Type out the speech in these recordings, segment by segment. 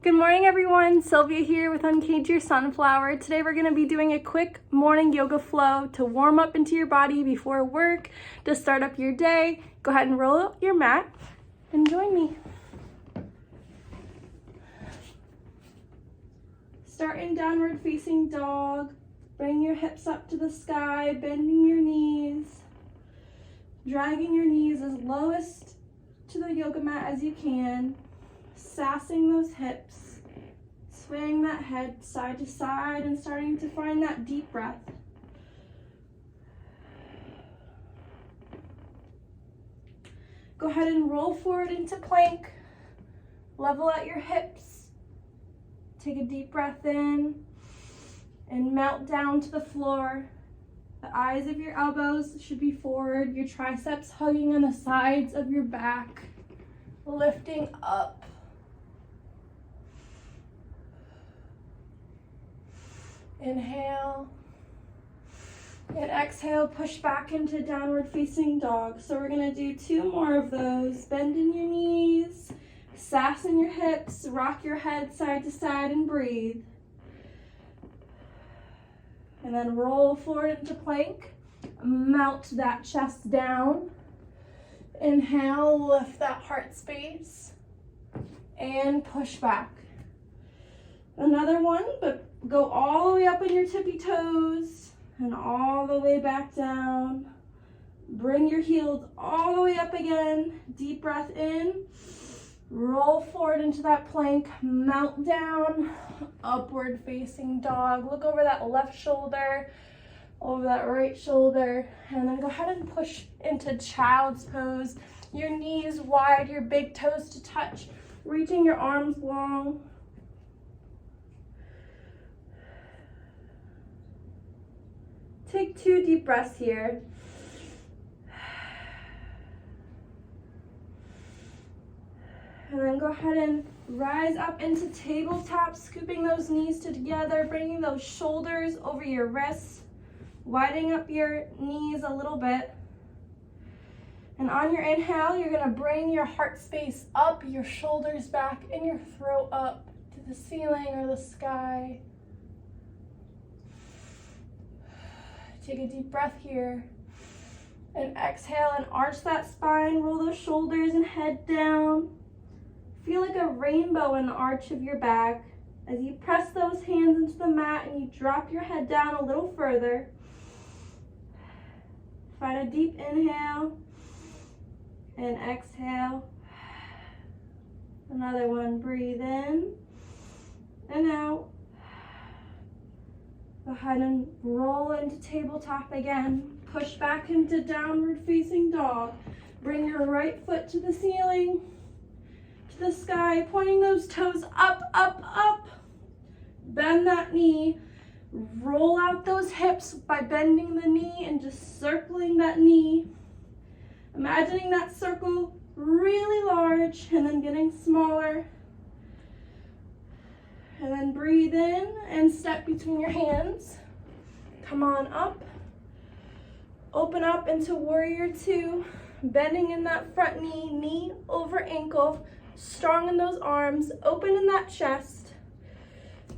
Good morning, everyone. Sylvia here with Uncage Your Sunflower. Today we're going to be doing a quick morning yoga flow to warm up into your body before work, to start up your day. Go ahead and roll out your mat and join me. Start in downward facing dog. Bring your hips up to the sky, bending your knees, dragging your knees as lowest to the yoga mat as you can. Sassing those hips, swaying that head side to side and starting to find that deep breath. Go ahead and roll forward into plank. Level at your hips. Take a deep breath in and melt down to the floor. The eyes of your elbows should be forward, your triceps hugging on the sides of your back, lifting up. Inhale and exhale, push back into downward facing dog. So we're gonna do 2 more of those. Bend in your knees, sass in your hips, rock your head side to side and breathe. And then roll forward into plank, melt that chest down. Inhale, lift that heart space and push back. Another one, but go all the way up on your tippy toes and all the way back down. Bring your heels all the way up again. Deep breath in. Roll forward into that plank. Melt down. Upward facing dog. Look over that left shoulder, over that right shoulder. And then go ahead and push into child's pose. Your knees wide, your big toes to touch. Reaching your arms long. Take 2 deep breaths here. And then go ahead and rise up into tabletop, scooping those knees together, bringing those shoulders over your wrists, widening up your knees a little bit. And on your inhale, you're gonna bring your heart space up, your shoulders back, and your throat up to the ceiling or the sky. Take a deep breath here and exhale and arch that spine, roll those shoulders and head down. Feel like a rainbow in the arch of your back as you press those hands into the mat and you drop your head down a little further. Find a deep inhale and exhale. Another one, breathe in and out. Go ahead and roll into tabletop again. Push back into downward facing dog. Bring your right foot to the ceiling, to the sky, pointing those toes up, up, up. Bend that knee. Roll out those hips by bending the knee and just circling that knee. Imagining that circle really large and then getting smaller. And then breathe in and step between your hands. Come on up. Open up into warrior 2. Bending in that front knee, knee over ankle. Strong in those arms, open in that chest.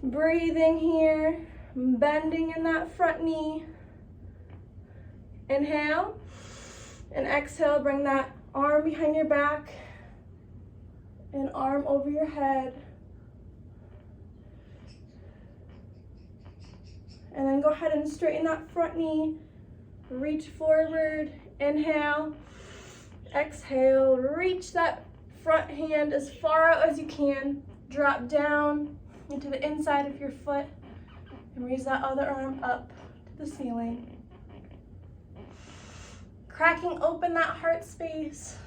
Breathing here, bending in that front knee. Inhale and exhale, bring that arm behind your back and arm over your head. And then go ahead and straighten that front knee. Reach forward, inhale, exhale, reach that front hand as far out as you can. Drop down into the inside of your foot and raise that other arm up to the ceiling. Cracking open that heart space.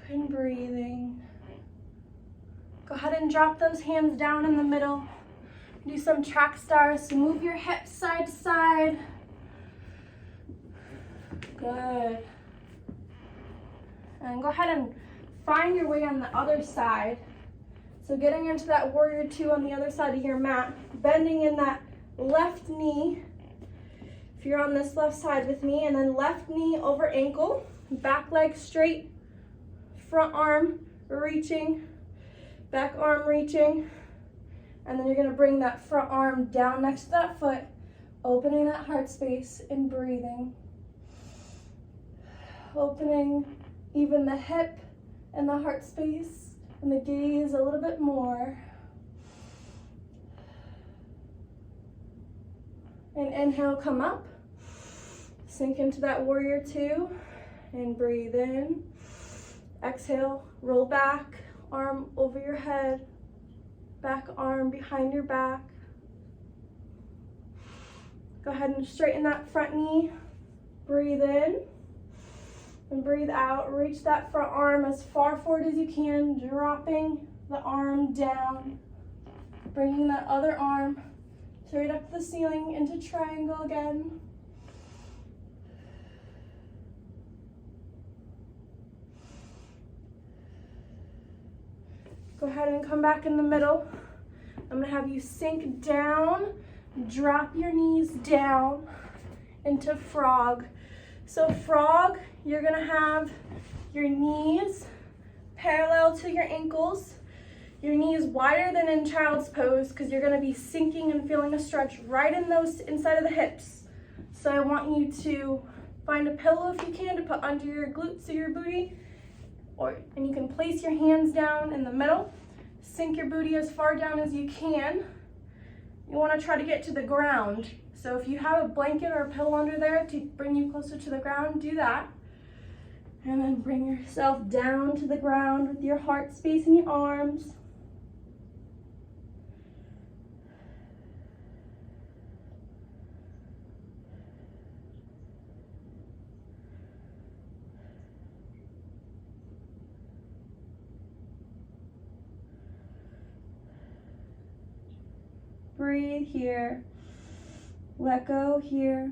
And breathing. Go ahead and drop those hands down in the middle. Do some track stars. So move your hips side to side. Good. And go ahead and find your way on the other side. So getting into that warrior 2 on the other side of your mat. Bending in that left knee. If you're on this left side with me. And then left knee over ankle. Back leg straight. front arm reaching, back arm reaching, and then you're gonna bring that front arm down next to that foot, opening that heart space and breathing. Opening even the hip and the heart space and the gaze a little bit more. And inhale, come up. Sink into that warrior two and breathe in. Exhale, roll back, arm over your head, back arm behind your back. Go ahead and straighten that front knee. Breathe in and breathe out. Reach that front arm as far forward as you can, dropping the arm down. Bringing that other arm straight up to the ceiling into triangle again. Go ahead and come back in the middle. I'm gonna have you sink down, drop your knees down into frog. So frog, you're gonna have your knees parallel to your ankles, your knees wider than in child's pose because you're gonna be sinking and feeling a stretch right in those inside of the hips. So I want you to find a pillow if you can to put under your glutes or your booty, and you can place your hands down in the middle, sink your booty as far down as you can. You wanna try to get to the ground. So if you have a blanket or a pillow under there to bring you closer to the ground, do that. And then bring yourself down to the ground with your heart space in your arms. Breathe here. Let go here.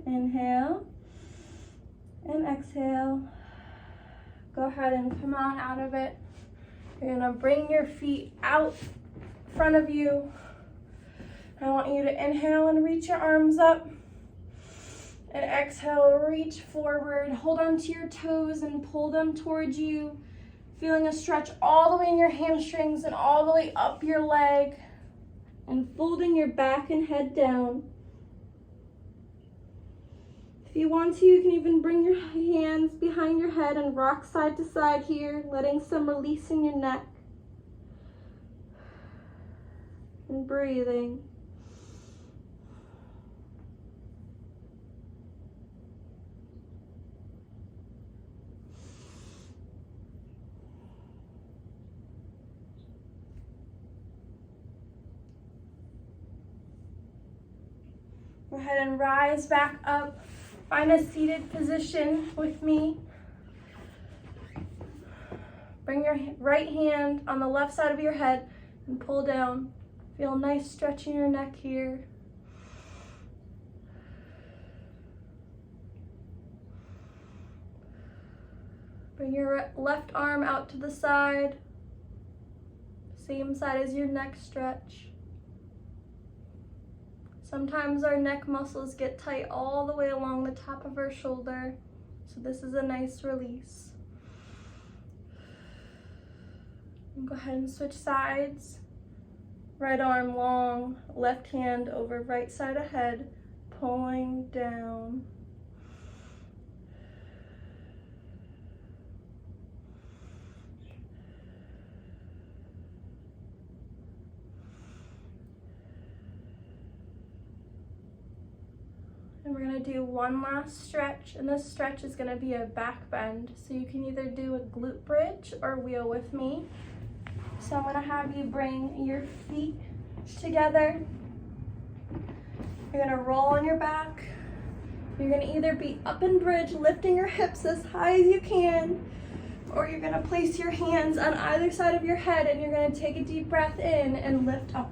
Inhale and exhale. Go ahead and come on out of it. You're gonna bring your feet out in front of you. I want you to inhale and reach your arms up. And exhale, reach forward. Hold on to your toes and pull them towards you. Feeling a stretch all the way in your hamstrings and all the way up your leg. And folding your back and head down. If you want to, you can even bring your hands behind your head and rock side to side here, letting some release in your neck. And breathing. Go ahead and rise back up. Find a seated position with me. Bring your right hand on the left side of your head and pull down. Feel a nice stretch in your neck here. Bring your left arm out to the side. Same side as your neck stretch. Sometimes our neck muscles get tight all the way along the top of our shoulder, so this is a nice release. And go ahead and switch sides. Right arm long, left hand over right side of head, pulling down. And we're gonna do one last stretch, and this stretch is gonna be a back bend. So you can either do a glute bridge or wheel with me. So I'm gonna have you bring your feet together. You're gonna roll on your back. You're gonna either be up in bridge, lifting your hips as high as you can, or you're gonna place your hands on either side of your head and you're gonna take a deep breath in and lift up.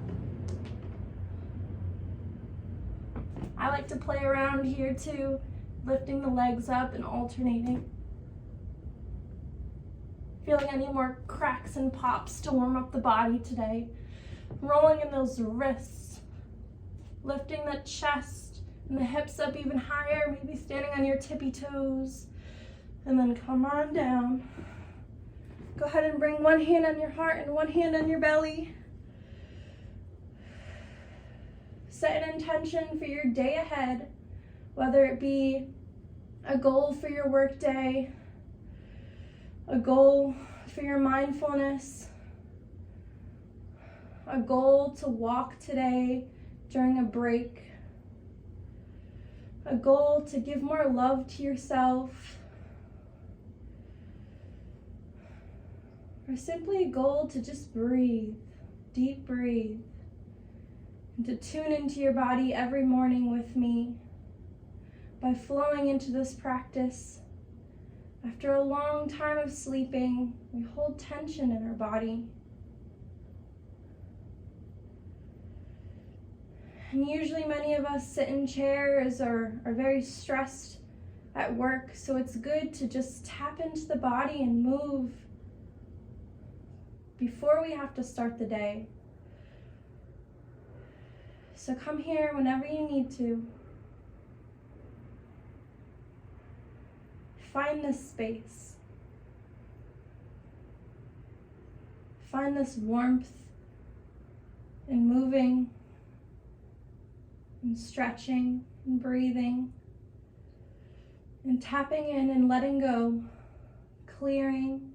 I like to play around here too, lifting the legs up and alternating. Feeling any more cracks and pops to warm up the body today. Rolling in those wrists, lifting the chest and the hips up even higher, maybe standing on your tippy toes. And then come on down. Go ahead and bring one hand on your heart and one hand on your belly. Set an intention for your day ahead, whether it be a goal for your work day, a goal for your mindfulness, a goal to walk today during a break, a goal to give more love to yourself, or simply a goal to just breathe, deep breathe, and to tune into your body every morning with me by flowing into this practice. After a long time of sleeping, we hold tension in our body. And usually many of us sit in chairs or are very stressed at work, so it's good to just tap into the body and move before we have to start the day. So come here whenever you need to. Find this space. Find this warmth in moving and stretching and breathing and tapping in and letting go, clearing,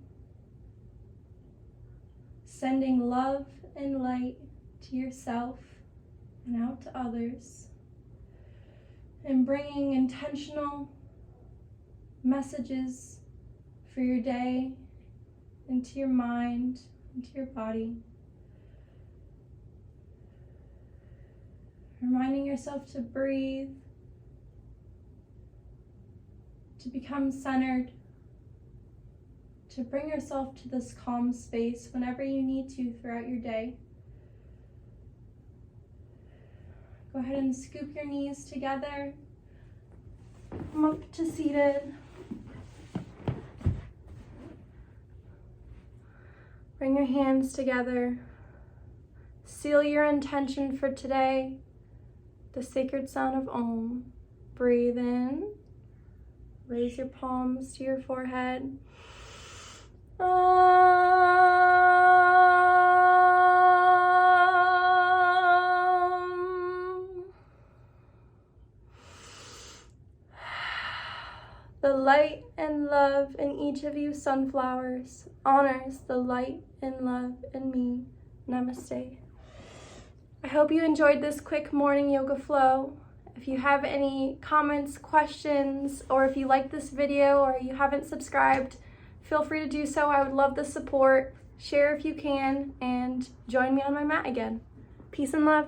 sending love and light to yourself and out to others, and bringing intentional messages for your day into your mind, into your body. Reminding yourself to breathe, to become centered, to bring yourself to this calm space whenever you need to throughout your day. Go ahead and scoop your knees together. Come up to seated. Bring your hands together. Seal your intention for today. The sacred sound of Om. Breathe in. Raise your palms to your forehead. The light and love in each of you sunflowers honors the light and love in me. Namaste. I hope you enjoyed this quick morning yoga flow. If you have any comments, questions, or if you like this video or you haven't subscribed, feel free to do so. I would love the support. Share if you can, and join me on my mat again. Peace and love.